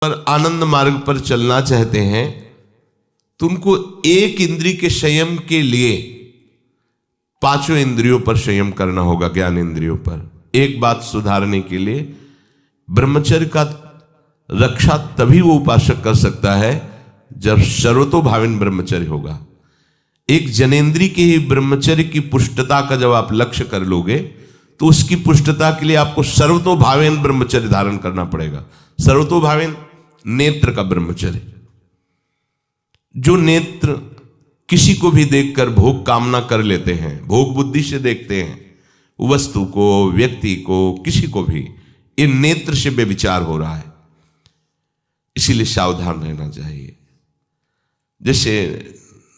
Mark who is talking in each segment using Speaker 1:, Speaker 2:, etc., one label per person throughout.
Speaker 1: पर आनंद मार्ग पर चलना चाहते हैं तो उनको एक इंद्रिय के संयम के लिए पांचों इंद्रियों पर संयम करना होगा। ज्ञान इंद्रियों पर एक बात सुधारने के लिए ब्रह्मचर्य का रक्षा तभी वो उपासक कर सकता है जब सर्वतोभाविन ब्रह्मचर्य होगा। एक जनेन्द्रीय के ही ब्रह्मचर्य की पुष्टता का जब आप लक्ष्य कर लोगे तो उसकी पुष्टता के लिए आपको सर्वतोभावेन ब्रह्मचर्य धारण करना पड़ेगा। सर्वतोभावेन नेत्र का ब्रह्मचर्य, जो नेत्र किसी को भी देखकर भोग कामना कर लेते हैं, भोग बुद्धि से देखते हैं वस्तु को, व्यक्ति को, किसी को भी, ये नेत्र से बेविचार हो रहा है। इसीलिए सावधान रहना चाहिए। जैसे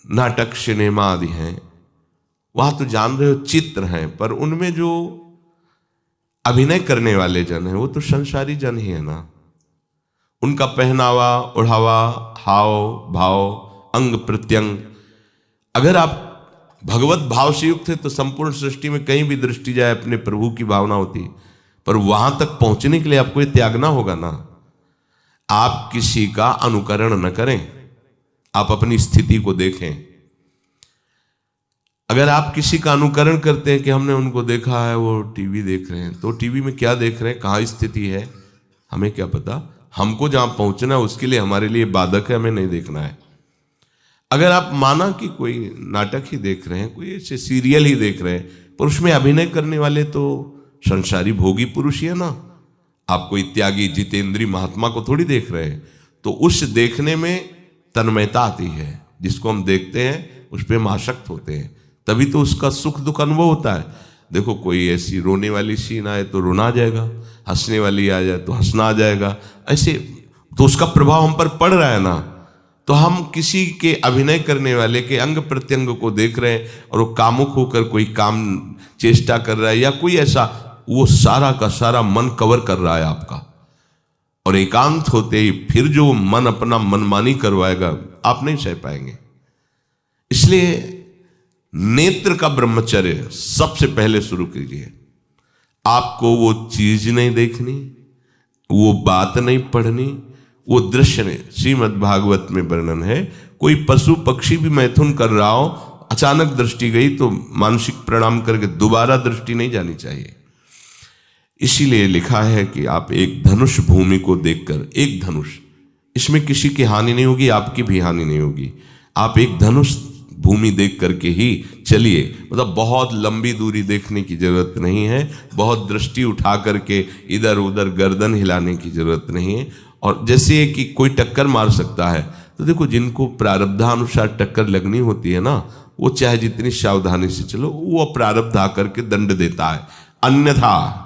Speaker 1: नाटक, सिनेमा आदि हैं, वहां तो जान रहे हो चित्र हैं, पर उनमें जो अभिनय करने वाले जन हैं वो तो संसारी जन ही है ना। उनका पहनावा, ओढ़ावा, हाव भाव, अंग प्रत्यंग, अगर आप भगवत भाव से युक्त है तो संपूर्ण सृष्टि में कहीं भी दृष्टि जाए अपने प्रभु की भावना होती है। पर वहां तक पहुंचने के लिए आपको ये त्यागना होगा ना। आप किसी का अनुकरण न करें, आप अपनी स्थिति को देखें। अगर आप किसी का अनुकरण करते हैं कि हमने उनको देखा है वो टीवी देख रहे हैं, तो टीवी में क्या देख रहे हैं, कहाँ स्थिति है, हमें क्या पता। हमको जहां पहुंचना है उसके लिए हमारे लिए बाधक है, हमें नहीं देखना है। अगर आप माना कि कोई नाटक ही देख रहे हैं, कोई ऐसे सीरियल ही देख रहे हैं, पर उसमें अभिनय करने वाले तो संसारी भोगी पुरुष ही है ना। आप कोई त्यागी जितेंद्रीय महात्मा को थोड़ी देख रहे हैं। तो उस देखने में तन्मयता आती है, जिसको हम देखते हैं उस पर हम आसक्त होते हैं, तभी तो उसका सुख दुख अनुभव होता है। देखो कोई ऐसी रोने वाली सीन आए तो रोना आ जाएगा, हंसने वाली आ जाए तो हंसना आ जाएगा, ऐसे तो उसका प्रभाव हम पर पड़ रहा है ना। तो हम किसी के अभिनय करने वाले के अंग प्रत्यंग को देख रहे हैं और वो कामुक होकर कोई काम चेष्टा कर रहा है या कोई ऐसा, वो सारा का सारा मन कवर कर रहा है आपका। और एकांत होते ही फिर जो मन अपना मनमानी करवाएगा आप नहीं सह पाएंगे। इसलिए नेत्र का ब्रह्मचर्य सबसे पहले शुरू कीजिए। आपको वो चीज नहीं देखनी, वो बात नहीं पढ़नी, वो दृश्य नहीं। श्रीमद् भागवत में वर्णन है, कोई पशु पक्षी भी मैथुन कर रहा हो, अचानक दृष्टि गई तो मानसिक प्रणाम करके दोबारा दृष्टि नहीं जानी चाहिए। इसीलिए लिखा है कि आप एक धनुष भूमि को देखकर, एक धनुष, इसमें किसी की हानि नहीं होगी, आपकी भी हानि नहीं होगी। आप एक धनुष भूमि देख करके ही चलिए। मतलब बहुत लंबी दूरी देखने की जरूरत नहीं है, बहुत दृष्टि उठा करके इधर उधर गर्दन हिलाने की जरूरत नहीं है। और जैसे कि कोई टक्कर मार सकता है, तो देखो जिनको प्रारब्धानुसार टक्कर लगनी होती है ना, वो चाहे जितनी सावधानी से चलो, वो प्रारब्ध आकर के दंड देता है। अन्यथा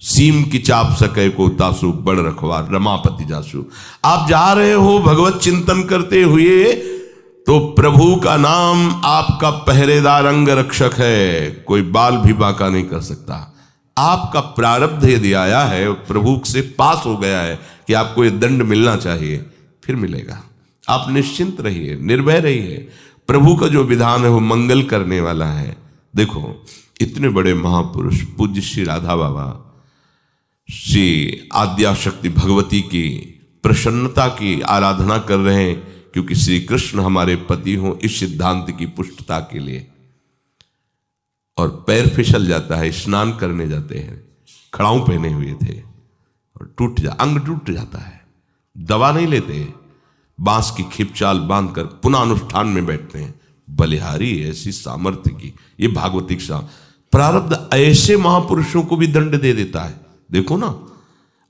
Speaker 1: सीम की चाप सके को तासु, बड़ रखवार रमापति जासु। आप जा रहे हो भगवत चिंतन करते हुए तो प्रभु का नाम आपका पहरेदार अंग रक्षक है, कोई बाल भी बांका नहीं कर सकता। आपका प्रारब्ध यदि आया है, प्रभु से पास हो गया है कि आपको ये दंड मिलना चाहिए, फिर मिलेगा। आप निश्चिंत रहिए, निर्भय रहिए। प्रभु का जो विधान है वो मंगल करने वाला है। देखो इतने बड़े महापुरुष पूज्य श्री राधा बाबा, श्री आद्याशक्ति भगवती की प्रसन्नता की आराधना कर रहे हैं, क्योंकि श्री कृष्ण हमारे पति हों, इस सिद्धांत की पुष्टता के लिए। और पैर फिसल जाता है, स्नान करने जाते हैं, खड़ाऊ पहने हुए थे और अंग टूट जाता है, दवा नहीं लेते, बांस की खिपचाल बांधकर पुनः अनुष्ठान में बैठते हैं। बलिहारी ऐसी सामर्थ्य की, ये भागवतिक प्रारब्ध ऐसे महापुरुषों को भी दंड दे देता है। देखो ना,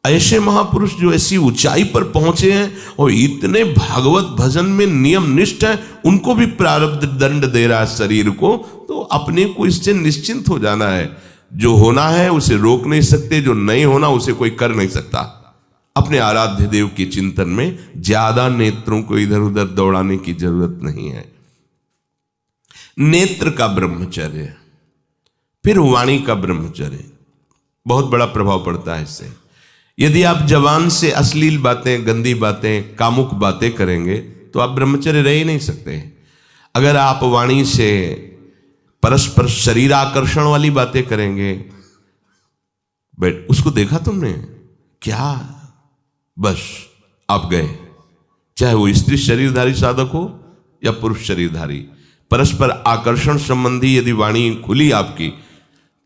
Speaker 1: ऐसे महापुरुष जो ऐसी ऊंचाई पर पहुंचे हैं और इतने भागवत भजन में नियम निष्ठ है, उनको भी प्रारब्ध दंड दे रहा है शरीर को। तो अपने को इससे निश्चिंत हो जाना है। जो होना है उसे रोक नहीं सकते, जो नहीं होना उसे कोई कर नहीं सकता। अपने आराध्य देव के चिंतन में ज्यादा नेत्रों को इधर उधर दौड़ाने की जरूरत नहीं है। नेत्र का ब्रह्मचर्य, फिर वाणी का ब्रह्मचर्य, बहुत बड़ा प्रभाव पड़ता है इससे। यदि आप जवान से अश्लील बातें, गंदी बातें, कामुक बातें करेंगे तो आप ब्रह्मचर्य रह ही नहीं सकते। अगर आप वाणी से परस्पर शरीर आकर्षण वाली बातें करेंगे, बट उसको देखा तुमने क्या, बस आप गए, चाहे वो स्त्री शरीरधारी साधक हो या पुरुष शरीरधारी, परस्पर आकर्षण संबंधी यदि वाणी खुली आपकी,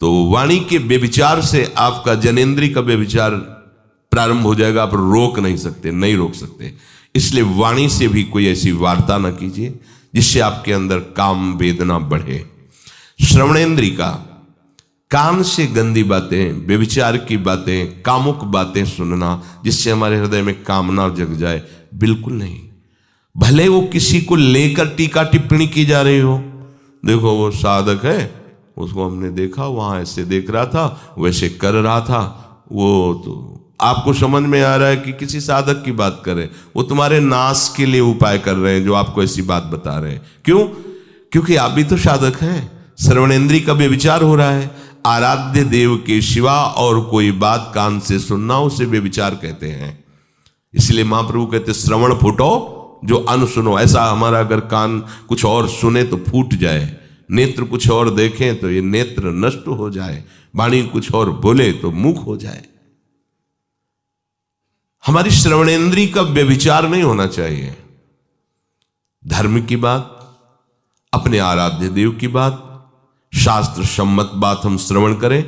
Speaker 1: तो वाणी के व्यभिचार से आपका जनेंद्री का व्यभिचार प्रारंभ हो जाएगा। आप रोक नहीं सकते, नहीं रोक सकते। इसलिए वाणी से भी कोई ऐसी वार्ता ना कीजिए जिससे आपके अंदर काम वेदना बढ़े। श्रवणेंद्री का, कान से गंदी बातें, व्यभिचार की बातें, कामुक बातें सुनना जिससे हमारे हृदय में कामना जग जाए, बिल्कुल नहीं। भले वो किसी को लेकर टीका टिप्पणी की जा रही हो, देखो वो साधक है, उसको हमने देखा वहां ऐसे देख रहा था, वैसे कर रहा था, वो तो आपको समझ में आ रहा है कि किसी साधक की बात कर रहे हैं, वो तुम्हारे नाश के लिए उपाय कर रहे हैं जो आपको ऐसी बात बता रहे हैं। क्यों? क्योंकि आप भी तो साधक हैं। श्रवणेंद्री का व्यभिचार हो रहा है। आराध्य देव के सिवा और कोई बात कान से सुनना उसे व्यभिचार कहते हैं। इसलिए महाप्रभु कहते श्रवण फूटो जो अन सुनो। ऐसा हमारा अगर कान कुछ और सुने तो फूट जाए, नेत्र कुछ और देखें तो ये नेत्र नष्ट हो जाए, वाणी कुछ और बोले तो मुख हो जाए। हमारी श्रवणेंद्री का व्यभिचार नहीं होना चाहिए। धर्म की बात, अपने आराध्य देव की बात, शास्त्र सम्मत बात हम श्रवण करें।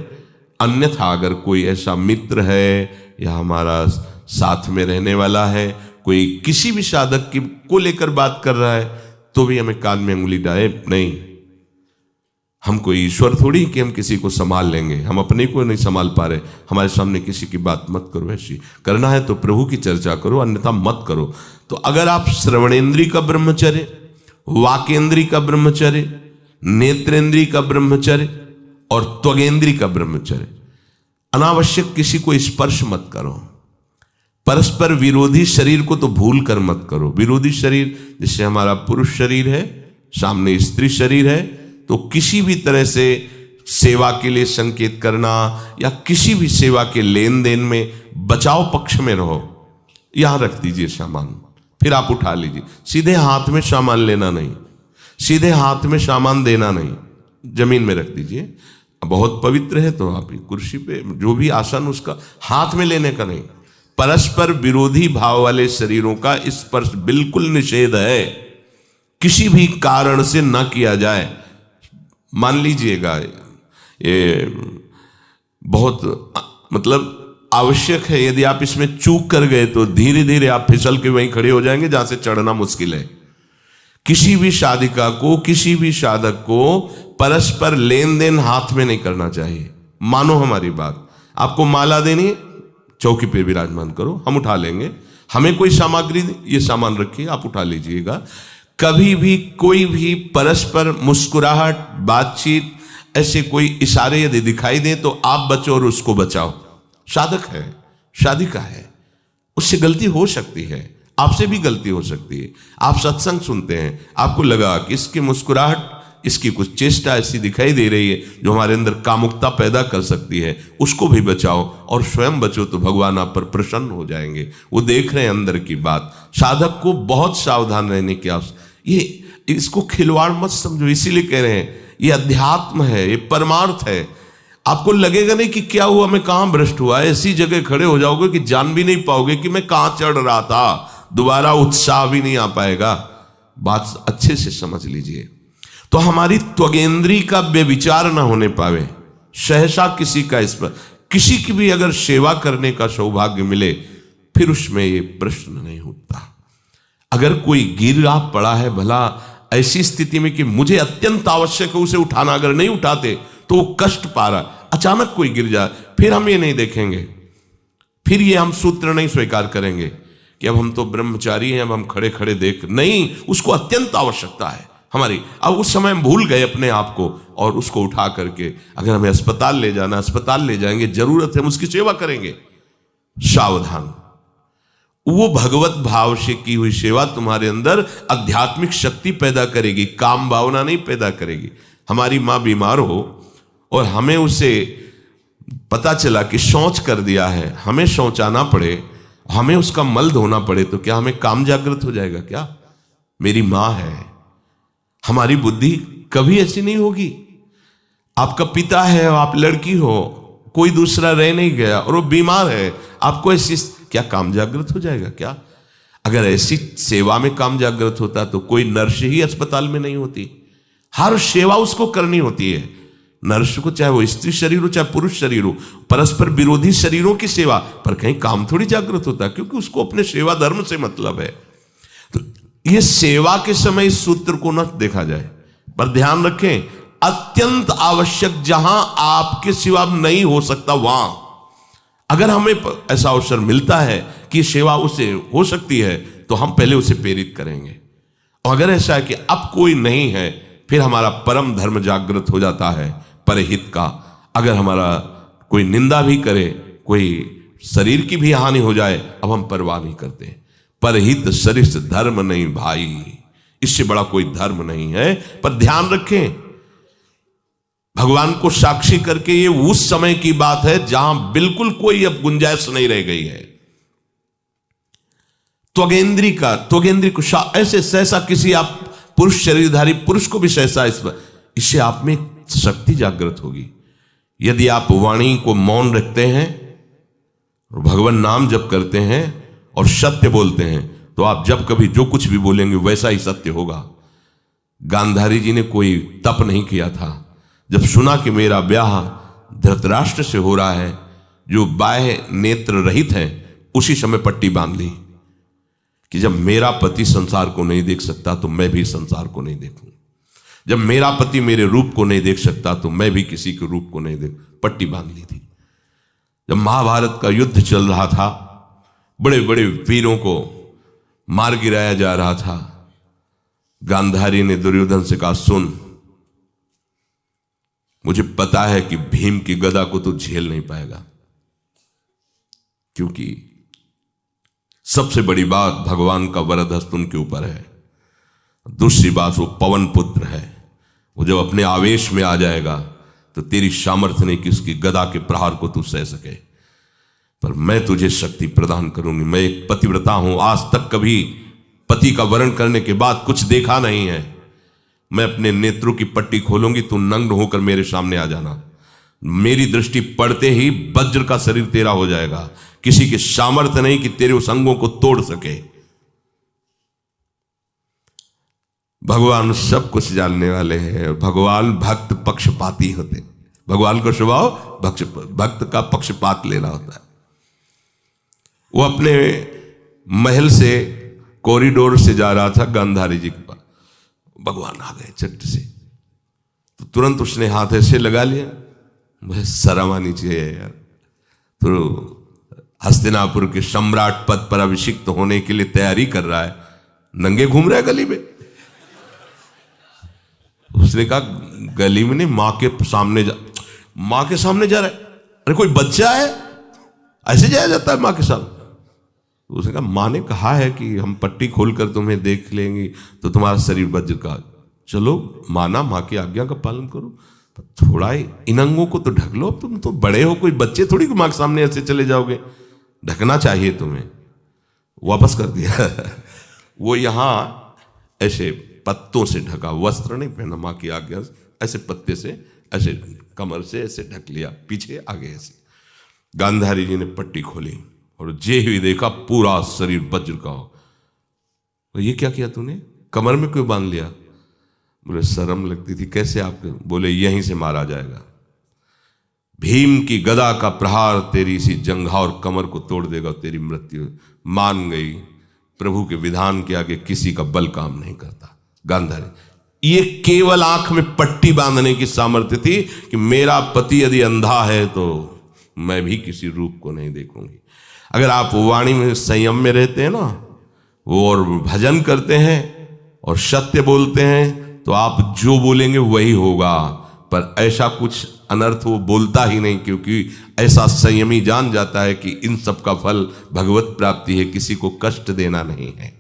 Speaker 1: अन्यथा अगर कोई ऐसा मित्र है या हमारा साथ में रहने वाला है, कोई किसी भी साधक की को लेकर बात कर रहा है, तो भी हमें कान में उंगली डाले नहीं। हम कोई ईश्वर थोड़ी कि हम किसी को संभाल लेंगे, हम अपने को नहीं संभाल पा रहे। हमारे सामने किसी की बात मत करो, ऐसी करना है तो प्रभु की चर्चा करो, अन्यथा मत करो। तो अगर आप श्रवणेंद्री का ब्रह्मचर्य, वाकेंद्री का ब्रह्मचर्य, नेत्रेंद्री का ब्रह्मचर्य और त्वगेंद्री का ब्रह्मचर्य, अनावश्यक किसी को स्पर्श मत करो। परस्पर विरोधी शरीर को तो भूल कर मत करो। विरोधी शरीर जिससे हमारा पुरुष शरीर है, सामने स्त्री शरीर है, तो किसी भी तरह से सेवा के लिए संकेत करना या किसी भी सेवा के लेन देन में बचाव पक्ष में रहो। यहां रख दीजिए सामान, फिर आप उठा लीजिए। सीधे हाथ में सामान लेना नहीं, सीधे हाथ में सामान देना नहीं, जमीन में रख दीजिए। बहुत पवित्र है तो आप कुर्सी पे जो भी आसन उसका हाथ में लेने का नहीं। परस्पर विरोधी भाव वाले शरीरों का स्पर्श बिल्कुल निषेध है, किसी भी कारण से न किया जाए। मान लीजिएगा ये बहुत मतलब आवश्यक है, यदि आप इसमें चूक कर गए तो धीरे धीरे आप फिसल के वहीं खड़े हो जाएंगे जहां से चढ़ना मुश्किल है। किसी भी साधिका को, किसी भी साधक को परस्पर लेन देन हाथ में नहीं करना चाहिए। मानो हमारी बात, आपको माला देनी, चौकी पे विराजमान करो, हम उठा लेंगे। हमें कोई सामग्री, ये सामान रखिए, आप उठा लीजिएगा। कभी भी कोई भी परस्पर मुस्कुराहट, बातचीत, ऐसे इशारे इशारे यदि दिखाई दे तो आप बचो और उसको बचाओ। साधक है, साधिका है, उससे गलती हो सकती है, आपसे भी गलती हो सकती है। आप सत्संग सुनते हैं, आपको लगा कि इसकी मुस्कुराहट, इसकी कुछ चेष्टा ऐसी दिखाई दे रही है जो हमारे अंदर कामुकता पैदा कर सकती है, उसको भी बचाओ और स्वयं बचो, तो भगवान आप पर प्रसन्न हो जाएंगे। वो देख रहे हैं अंदर की बात। साधक को बहुत सावधान रहने की आवश्यकता। ये इसको खिलवाड़ मत समझो, इसीलिए कह रहे हैं ये अध्यात्म है, ये परमार्थ है। आपको लगेगा नहीं कि क्या हुआ, मैं कहां भ्रष्ट हुआ, ऐसी जगह खड़े हो जाओगे कि जान भी नहीं पाओगे कि मैं कहां चढ़ रहा था, दोबारा उत्साह भी नहीं आ पाएगा। बात अच्छे से समझ लीजिए। तो हमारी त्वगेंद्री का व्यभिचार ना होने पावे। सहसा किसी का इस पर, किसी की भी अगर सेवा करने का सौभाग्य मिले, फिर उसमें ये प्रश्न नहीं उठता। अगर कोई गिरा पड़ा है, भला ऐसी स्थिति में कि मुझे अत्यंत आवश्यक है उसे उठाना, अगर नहीं उठाते तो वो कष्ट पा रहा, अचानक कोई गिर जाए, फिर हम ये नहीं देखेंगे, फिर ये हम सूत्र नहीं स्वीकार करेंगे कि अब हम तो ब्रह्मचारी हैं, अब हम खड़े खड़े देख नहीं। उसको अत्यंत आवश्यकता है हमारी। अब उस समय हम भूल गए अपने आप को और उसको उठा करके अगर हमें अस्पताल ले जाना, अस्पताल ले जाएंगे, जरूरत है हम उसकी सेवा करेंगे। सावधान। वो भगवत भाव से की हुई सेवा तुम्हारे अंदर आध्यात्मिक शक्ति पैदा करेगी, काम भावना नहीं पैदा करेगी। हमारी माँ बीमार हो और हमें उसे पता चला कि शौच कर दिया है, हमें शौचाना पड़े, हमें उसका मल धोना पड़े, तो क्या हमें काम जागृत हो जाएगा? क्या मेरी माँ है। हमारी बुद्धि कभी ऐसी नहीं होगी। आपका पिता है, आप लड़की हो, कोई दूसरा रह नहीं गया और वो बीमार है, आपको ऐसी क्या काम जागृत हो जाएगा? क्या अगर ऐसी सेवा में काम जागृत होता तो कोई नर्स ही अस्पताल में नहीं होती। हर सेवा उसको करनी होती है, नर्स को, चाहे वो स्त्री शरीर हो चाहे पुरुष शरीर हो, परस्पर विरोधी शरीरों की सेवा, पर कहीं काम थोड़ी जागृत होता है, क्योंकि उसको अपने सेवा धर्म से मतलब है। तो ये सेवा के समय इस सूत्र को न देखा जाए, पर ध्यान रखें, अत्यंत आवश्यक जहां आपके सिवा नहीं हो सकता, वहां अगर हमें ऐसा अवसर मिलता है कि सेवा उसे हो सकती है, तो हम पहले उसे प्रेरित करेंगे। और अगर ऐसा है कि अब कोई नहीं है, फिर हमारा परम धर्म जागृत हो जाता है परहित का। अगर हमारा कोई निंदा भी करे, कोई शरीर की भी हानि हो जाए, अब हम परवाह नहीं करते। परहित सरिस धर्म नहीं भाई, इससे बड़ा कोई धर्म नहीं है। पर ध्यान रखें, भगवान को साक्षी करके ये उस समय की बात है जहां बिल्कुल कोई अब गुंजाइश नहीं रह गई है। त्वगेंद्री को ऐसे सहसा किसी आप पुरुष शरीरधारी पुरुष को भी सहसा इससे आप में शक्ति जागृत होगी। यदि आप वाणी को मौन रखते हैं और भगवान नाम जप करते हैं और सत्य बोलते हैं, तो आप जब कभी जो कुछ भी बोलेंगे वैसा ही सत्य होगा। गांधारी जी ने कोई तप नहीं किया था, जब सुना कि मेरा ब्याह धृतराष्ट्र से हो रहा है जो बाह्य नेत्र रहित हैं, उसी समय पट्टी बांध ली कि जब मेरा पति संसार को नहीं देख सकता तो मैं भी संसार को नहीं देखूं। जब मेरा पति मेरे रूप को नहीं देख सकता तो मैं भी किसी के रूप को नहीं देख, पट्टी बांध ली थी। जब महाभारत का युद्ध चल रहा था, बड़े बड़े वीरों को मार गिराया जा रहा था, गांधारी ने दुर्योधन से कहा, सुन, मुझे पता है कि भीम की गदा को तो झेल नहीं पाएगा, क्योंकि सबसे बड़ी बात भगवान का वरद हस्त उनके ऊपर है। दूसरी बात, वो पवन पुत्र है, वो जब अपने आवेश में आ जाएगा तो तेरी सामर्थ्य नहीं कि उसकी गदा के प्रहार को तू सह सके, पर मैं तुझे शक्ति प्रदान करूंगी। मैं एक पतिव्रता हूं, आज तक कभी पति का वरण करने के बाद कुछ देखा नहीं है। मैं अपने नेत्रों की पट्टी खोलूंगी, तू नग्न होकर मेरे सामने आ जाना। मेरी दृष्टि पड़ते ही वज्र का शरीर तेरा हो जाएगा, किसी के सामर्थ्य नहीं कि तेरे उस अंगों को तोड़ सके। भगवान सब कुछ जानने वाले हैं और भगवान भक्त पक्षपाती होते। भगवान का स्वभाव भक्त का पक्षपात लेना होता है। वो अपने महल से कॉरिडोर से जा रहा था गांधारी जी के पास, भगवान आ गए चट से, तो तुरंत उसने हाथ ऐसे लगा लिया, मुझे शर्म आनी चाहिए यार, तो हस्तिनापुर के सम्राट पद पर अभिषिक्त होने के लिए तैयारी कर रहा है, नंगे घूम रहा है गली में। उसने कहा, गली में नहीं, मां के सामने जा रहा है। अरे कोई बच्चा है, ऐसे जाया जाता है मां के सामने? उसने कहा, मां ने कहा है कि हम पट्टी खोलकर तुम्हें देख लेंगे तो तुम्हारा शरीर वज्र का, चलो माना, मां की आज्ञा का पालन करो, थोड़ा इन अंगों को तो ढक लो, तुम तो बड़े हो, कोई बच्चे थोड़ी मां के सामने ऐसे चले जाओगे, ढकना चाहिए तुम्हें। वापस कर दिया। वो यहां ऐसे पत्तों से ढका, वस्त्र नहीं पहना, मां की आज्ञा, ऐसे पत्ते से ऐसे कमर से ऐसे ढक लिया, पीछे आगे ऐसे। गांधारी जी ने पट्टी खोली और जे ही देखा पूरा शरीर वज्र का हो। तो ये क्या किया तूने, कमर में क्यों बांध लिया? बोले शर्म लगती थी। कैसे आपके? बोले यहीं से मारा जाएगा, भीम की गदा का प्रहार तेरी इसी जंघा और कमर को तोड़ देगा, तेरी मृत्यु। मान गई, प्रभु के विधान के आगे किसी का बल काम नहीं करता। गांधारी, ये केवल आंख में पट्टी बांधने की सामर्थ्य थी कि मेरा पति यदि अंधा है तो मैं भी किसी रूप को नहीं देखूंगी। अगर आप वाणी में संयम में रहते हैं ना, वो और भजन करते हैं और सत्य बोलते हैं, तो आप जो बोलेंगे वही होगा। पर ऐसा कुछ अनर्थ वो बोलता ही नहीं, क्योंकि ऐसा संयमी जान जाता है कि इन सब का फल भगवत प्राप्ति है, किसी को कष्ट देना नहीं है।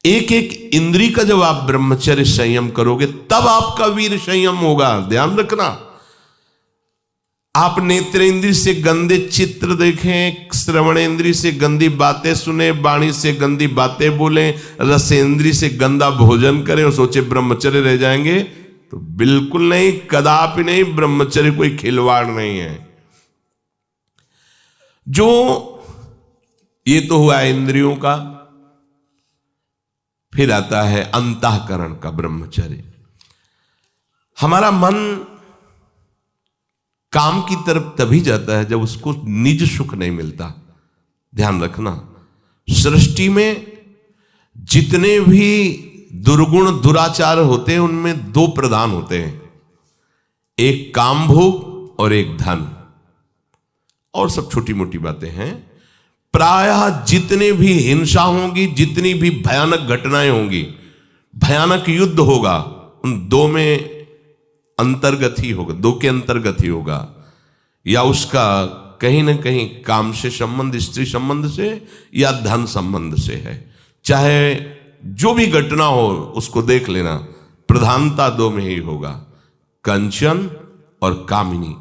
Speaker 1: एक एक इंद्री का जब आप ब्रह्मचर्य संयम करोगे तब आपका वीर संयम होगा। ध्यान रखना, आप नेत्रेंद्री से गंदे चित्र देखें, श्रवणेंद्री से गंदी बातें सुने, वाणी से गंदी बातें बोलें, रसेंद्री से गंदा भोजन करें और सोचे ब्रह्मचर्य रह जाएंगे, तो बिल्कुल नहीं, कदापि नहीं। ब्रह्मचर्य कोई खिलवाड़ नहीं है। जो ये तो हुआ इंद्रियों का, फिर आता है अंतःकरण का ब्रह्मचर्य। हमारा मन काम की तरफ तभी जाता है जब उसको निज सुख नहीं मिलता। ध्यान रखना, सृष्टि में जितने भी दुर्गुण दुराचार होते हैं उनमें दो प्रधान होते हैं, एक काम भोग और एक धन, और सब छोटी मोटी बातें हैं। प्रायः जितने भी हिंसा होगी, जितनी भी भयानक घटनाएं होंगी, भयानक युद्ध होगा, उन दो में अंतर्गत ही होगा, दो के अंतर्गत ही होगा। या उसका कहीं ना कहीं काम से संबंध, स्त्री संबंध से या धन संबंध से है। चाहे जो भी घटना हो उसको देख लेना, प्रधानता दो में ही होगा, कंचन और कामिनी।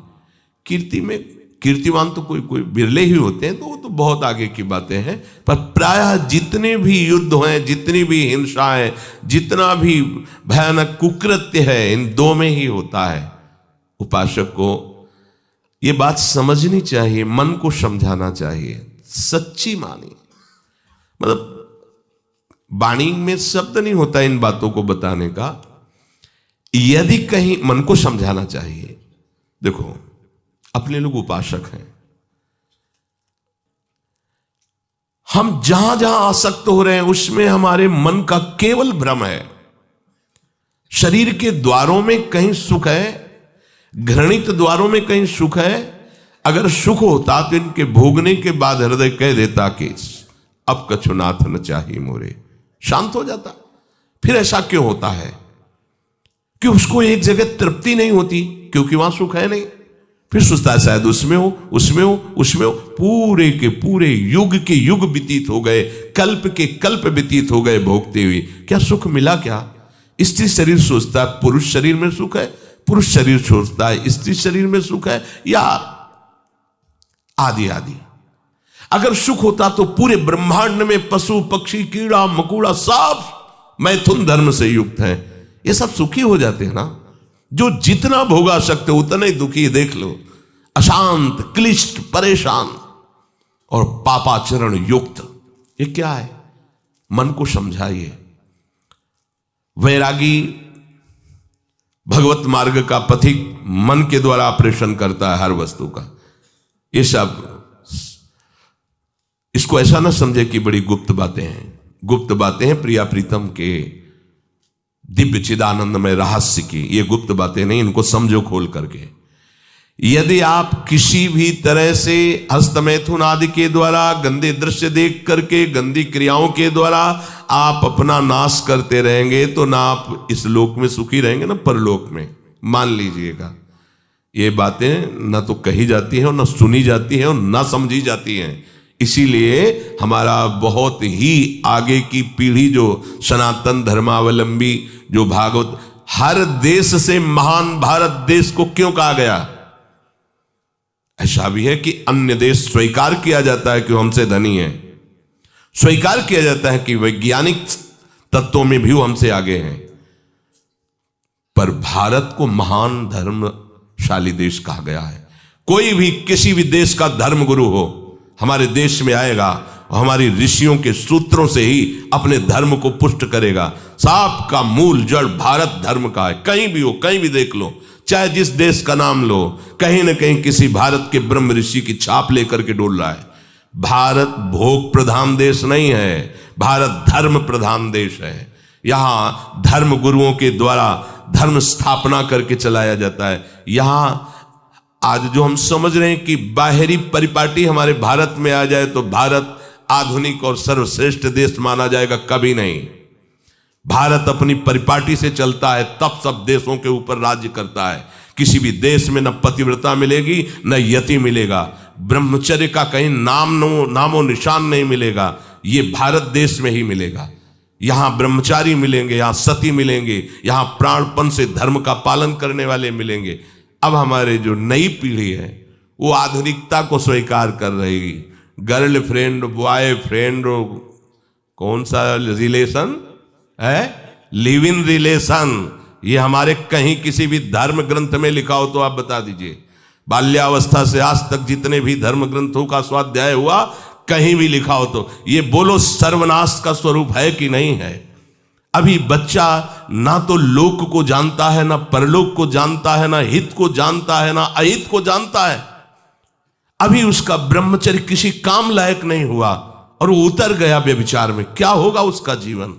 Speaker 1: कीर्ति में कीर्तिवान तो कोई कोई बिरले ही होते हैं, तो वो तो बहुत आगे की बातें हैं। पर प्रायः जितने भी युद्ध हैं, जितनी भी हिंसा है, जितना भी भयानक कुकृत्य है, इन दो में ही होता है। उपासक को ये बात समझनी चाहिए, मन को समझाना चाहिए, सच्ची मानी। मतलब वाणी में शब्द नहीं होता इन बातों को बताने का, यदि कहीं मन को समझाना चाहिए। देखो, अपने लोग उपासक हैं, हम जहां जहां आसक्त हो रहे हैं उसमें हमारे मन का केवल भ्रम है। शरीर के द्वारों में कहीं सुख है, घृणित द्वारों में कहीं सुख है। अगर सुख होता तो इनके भोगने के बाद हृदय कह देता कि अब कछुनाथ न चाहिए मोरे, शांत हो जाता। फिर ऐसा क्यों होता है कि उसको एक जगह तृप्ति नहीं होती? क्योंकि वहां सुख है नहीं। फिर सोचता है शायद उसमें हो, उसमें हो, उसमें हो। पूरे के पूरे युग के युग व्यतीत हो गए, कल्प के कल्प व्यतीत हो गए भोगते हुए, क्या सुख मिला? क्या स्त्री शरीर सोचता है पुरुष शरीर में सुख है, पुरुष शरीर सोचता है स्त्री शरीर में सुख है, या आदि आदि। अगर सुख होता तो पूरे ब्रह्मांड में पशु पक्षी कीड़ा मकोड़ा सब मैथुन धर्म से युक्त हैं, ये सब सुखी हो जाते हैं ना। जो जितना भोगा सकते उतना ही दुखी, देख लो, अशांत, क्लिष्ट, परेशान और पापाचरण युक्त। ये क्या है? मन को समझाइए। वैरागी भगवत मार्ग का पथिक मन के द्वारा ऑपरेशन करता है हर वस्तु का। ये सब, इसको ऐसा ना समझे कि बड़ी गुप्त बातें हैं। गुप्त बातें हैं प्रिया प्रीतम के दिव्य चिदानंदमय रहस्य की, ये गुप्त बातें नहीं, इनको समझो खोल करके। यदि आप किसी भी तरह से हस्तमैथुन आदि के द्वारा, गंदे दृश्य देख करके, गंदी क्रियाओं के द्वारा आप अपना नाश करते रहेंगे, तो ना आप इस लोक में सुखी रहेंगे ना परलोक में। मान लीजिएगा, ये बातें ना तो कही जाती हैं और ना सुनी जाती हैं और ना समझी जाती हैं। इसीलिए हमारा बहुत ही आगे की पीढ़ी जो सनातन धर्मावलंबी, जो भागवत, हर देश से महान भारत देश को क्यों कहा गया? ऐसा भी है कि अन्य देश स्वीकार किया जाता है कि वो हमसे धनी है, स्वीकार किया जाता है कि वैज्ञानिक तत्वों में भी वो हमसे आगे हैं, पर भारत को महान धर्मशाली देश कहा गया है। कोई भी किसी भी देश का धर्म गुरु हो, हमारे देश में आएगा और हमारी ऋषियों के सूत्रों से ही अपने धर्म को पुष्ट करेगा। सांप का मूल जड़ भारत धर्म का है। कहीं भी हो, कहीं भी देख लो, चाहे जिस देश का नाम लो, कहीं ना कहीं किसी भारत के ब्रह्म ऋषि की छाप लेकर के डोल रहा है। भारत भोग प्रधान देश नहीं है, भारत धर्म प्रधान देश है। यहां धर्म गुरुओं के द्वारा धर्म स्थापना करके चलाया जाता है। यहां आज जो हम समझ रहे हैं कि बाहरी परिपाटी हमारे भारत में आ जाए तो भारत आधुनिक और सर्वश्रेष्ठ देश माना जाएगा, कभी नहीं। भारत अपनी परिपाटी से चलता है, तब सब देशों के ऊपर राज्य करता है। किसी भी देश में न पतिव्रता मिलेगी न यति मिलेगा, ब्रह्मचर्य का कहीं नामो निशान नहीं मिलेगा। ये भारत देश में ही मिलेगा। यहां ब्रह्मचारी मिलेंगे, यहां सती मिलेंगे, यहां प्राणपन से धर्म का पालन करने वाले मिलेंगे। अब हमारे जो नई पीढ़ी है वो आधुनिकता को स्वीकार कर रही। गर्लफ्रेंड, बॉयफ्रेंड, कौन सा रिलेशन है? Live in relation. ये हमारे कहीं किसी भी धर्म ग्रंथ में लिखा हो तो आप बता दीजिए। बाल्यावस्था से आज तक जितने भी धर्म ग्रंथों का स्वाध्याय हुआ, कहीं भी लिखा हो तो ये बोलो सर्वनाश का स्वरूप है कि नहीं है? अभी बच्चा ना तो लोक को जानता है, ना परलोक को जानता है, ना हित को जानता है, ना अहित को जानता है। अभी उसका ब्रह्मचर्य किसी काम लायक नहीं हुआ और वो उतर गया व्यभिचार में। क्या होगा उसका जीवन?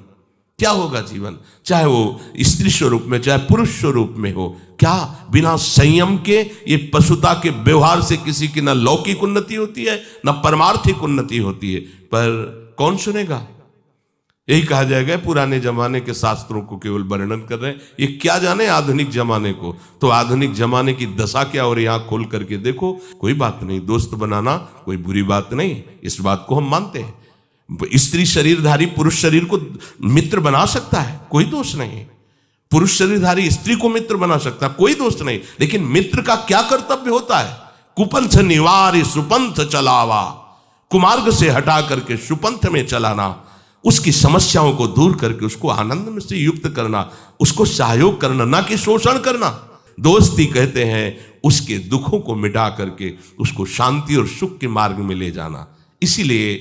Speaker 1: क्या होगा जीवन? चाहे वो स्त्री स्वरूप में चाहे पुरुष स्वरूप में हो, क्या बिना संयम के ये पशुता के व्यवहार से किसी की ना लौकिक उन्नति होती है ना परमार्थिक उन्नति होती है। पर कौन सुनेगा? यही कहा जाएगा पुराने जमाने के शास्त्रों को केवल वर्णन कर रहे हैं, ये क्या जाने आधुनिक जमाने को। तो आधुनिक जमाने की दशा क्या और यहाँ खोल करके देखो। कोई बात नहीं, दोस्त बनाना कोई बुरी बात नहीं, इस बात को हम मानते हैं। स्त्री शरीरधारी पुरुष शरीर को मित्र बना सकता है, कोई दोष नहीं। पुरुष शरीरधारी स्त्री को मित्र बना सकता है, कोई दोष नहीं। लेकिन मित्र का क्या कर्तव्य होता है? कुपंथ निवार सुपंथ चलावा, कुमार्ग से हटा करके सुपंथ में चलाना, उसकी समस्याओं को दूर करके उसको आनंद में से युक्त करना, उसको सहयोग करना, ना कि शोषण करना। दोस्ती कहते हैं उसके दुखों को मिटा करके उसको शांति और सुख के मार्ग में ले जाना। इसीलिए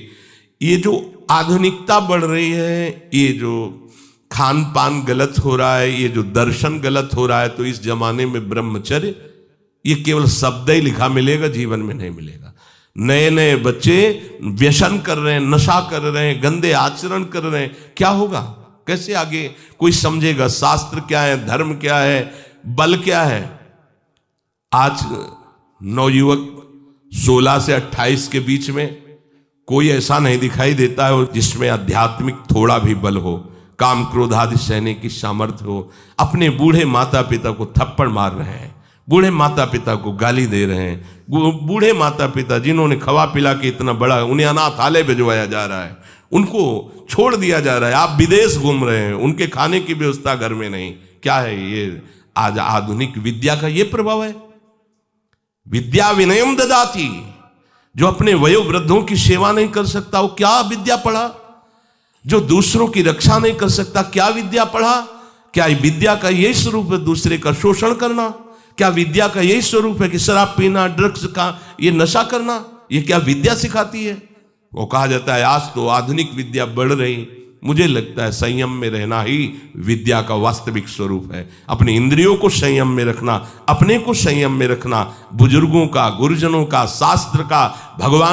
Speaker 1: ये जो आधुनिकता बढ़ रही है, ये जो खान पान गलत हो रहा है, ये जो दर्शन गलत हो रहा है, तो इस जमाने में ब्रह्मचर्य ये केवल शब्द ही लिखा मिलेगा, जीवन में नहीं मिलेगा। नए नए बच्चे व्यसन कर रहे हैं, नशा कर रहे हैं, गंदे आचरण कर रहे हैं। क्या होगा? कैसे आगे कोई समझेगा? शास्त्र क्या है, धर्म क्या है, बल क्या है? आज नवयुवक 16 से 28 के बीच में कोई ऐसा नहीं दिखाई देता है जिसमें आध्यात्मिक थोड़ा भी बल हो, काम क्रोध आदि सहने की सामर्थ्य हो। अपने बूढ़े माता पिता को थप्पड़ मार रहे हैं, बूढ़े माता पिता को गाली दे रहे हैं, बूढ़े माता पिता जिन्होंने खवा पिला के इतना बड़ा, उन्हें अनाथालय भिजवाया जा रहा है, उनको छोड़ दिया जा रहा है। आप विदेश घूम रहे हैं, उनके खाने की व्यवस्था घर में नहीं। क्या है ये? आज आधुनिक विद्या का ये प्रभाव है। विद्या विनयम ददाति, जो अपने वयोवृद्धों की सेवा नहीं कर सकता वो क्या विद्या पढ़ा? जो दूसरों की रक्षा नहीं कर सकता क्या विद्या पढ़ा? क्या विद्या का यही स्वरूप है दूसरे का शोषण करना? क्या विद्या का यही स्वरूप है कि शराब पीना, ड्रग्स का ये नशा करना? ये क्या विद्या सिखाती है? वो कहा जाता है आज तो आधुनिक विद्या बढ़ रही। मुझे लगता है संयम में रहना ही विद्या का वास्तविक स्वरूप है। अपने इंद्रियों को संयम में रखना, अपने को संयम में रखना, बुजुर्गों का, गुरुजनों का, शास्त्र का, भगवान